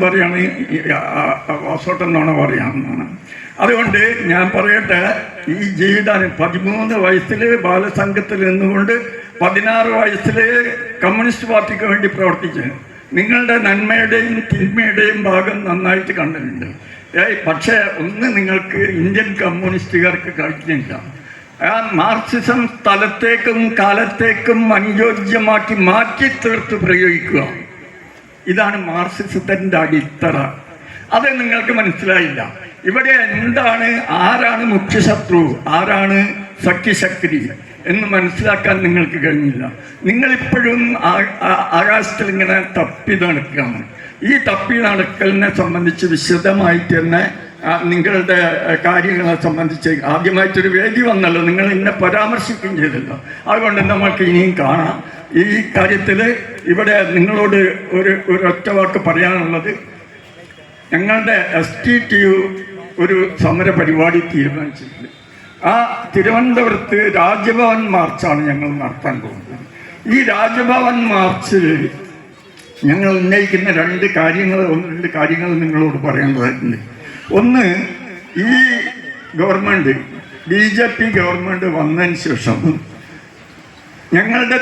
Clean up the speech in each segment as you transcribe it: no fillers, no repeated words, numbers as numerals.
പറയാണ് വാസോട്ടെന്നാണ് പറയാമെന്നാണ്. അതുകൊണ്ട് ഞാൻ പറയട്ടെ, ഈ ജീവിതം 13 വയസ്സിൽ ബാലസംഘത്തിൽ നിന്നുകൊണ്ട് 16 വയസ്സിൽ കമ്മ്യൂണിസ്റ്റ് പാർട്ടിക്ക് വേണ്ടി പ്രവർത്തിച്ച് നിങ്ങളുടെ നന്മയുടെയും തിന്മയുടെയും ഭാഗം നന്നായിട്ട് കണ്ടിട്ടുണ്ട്. പക്ഷേ ഒന്ന് നിങ്ങൾക്ക് ഇന്ത്യൻ കമ്മ്യൂണിസ്റ്റുകാർക്ക് കഴിക്കുന്നില്ല. ആ മാർക്സിസം സ്ഥലത്തേക്കും കാലത്തേക്കും അനുയോജ്യമാക്കി മാറ്റി തീർത്ത് പ്രയോഗിക്കുക. ഇതാണ് മാർക്സിസത്തിൻ്റെ അടിത്തറ. അത് നിങ്ങൾക്ക് മനസ്സിലായില്ല. ഇവിടെ എന്താണ്, ആരാണ് മുഖ്യശത്രു, ആരാണ് സഖ്യശക്തി എന്ന് മനസ്സിലാക്കാൻ നിങ്ങൾക്ക് കഴിഞ്ഞില്ല. നിങ്ങളിപ്പോഴും ആകാശത്തിൽ ഇങ്ങനെ തപ്പി നടക്കുകയാണ്. ഈ തപ്പി നടക്കലിനെ സംബന്ധിച്ച് വിശദമായിട്ട് തന്നെ നിങ്ങളുടെ കാര്യങ്ങളെ സംബന്ധിച്ച് ആദ്യമായിട്ടൊരു വേദി വന്നല്ലോ, നിങ്ങൾ എന്നെ പരാമർശിക്കുകയും ചെയ്തല്ലോ. അതുകൊണ്ട് നമ്മൾക്ക് ഇനിയും കാണാം. ഈ കാര്യത്തിൽ ഇവിടെ നിങ്ങളോട് ഒരൊറ്റ വാക്ക് പറയാനുള്ളത്, ഞങ്ങളുടെ STTU ഒരു സമര പരിപാടി തീരുമാനിച്ചിട്ടുണ്ട്. ആ തിരുവനന്തപുരത്ത് രാജ്ഭവൻ മാർച്ചാണ് ഞങ്ങൾ നടത്താൻ പോകുന്നത്. ഈ രാജ്ഭവൻ മാർച്ചിൽ ഞങ്ങൾ ഉന്നയിക്കുന്ന രണ്ട് കാര്യങ്ങൾ നിങ്ങളോട് പറയേണ്ടതായിട്ടുണ്ട്. ഒന്ന്, ഈ ഗവൺമെൻറ് BJP ഗവൺമെൻറ് വന്നതിന് ശേഷം ഞങ്ങളുടെ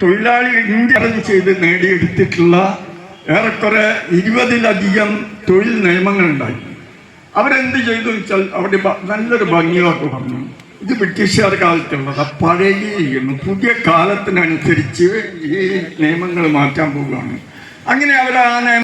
തൊഴിലാളികൾ ഇന്ത്യ ചെയ്ത് നേടിയെടുത്തിട്ടുള്ള ഏറെക്കുറെ 20ലധികം തൊഴിൽ നിയമങ്ങളുണ്ടായി. അവരെന്ത് ചെയ്തു വെച്ചാൽ അവിടെ നല്ലൊരു ഭംഗിയൊക്കെ പറഞ്ഞു, ഇത് ബ്രിട്ടീഷുകാർ കാലത്തുള്ളത് പഴകിയിരിക്കുന്നു, പുതിയ കാലത്തിനനുസരിച്ച് ഈ നിയമങ്ങൾ മാറ്റാൻ പോവുകയാണ്. അങ്ങനെ അവർ ആ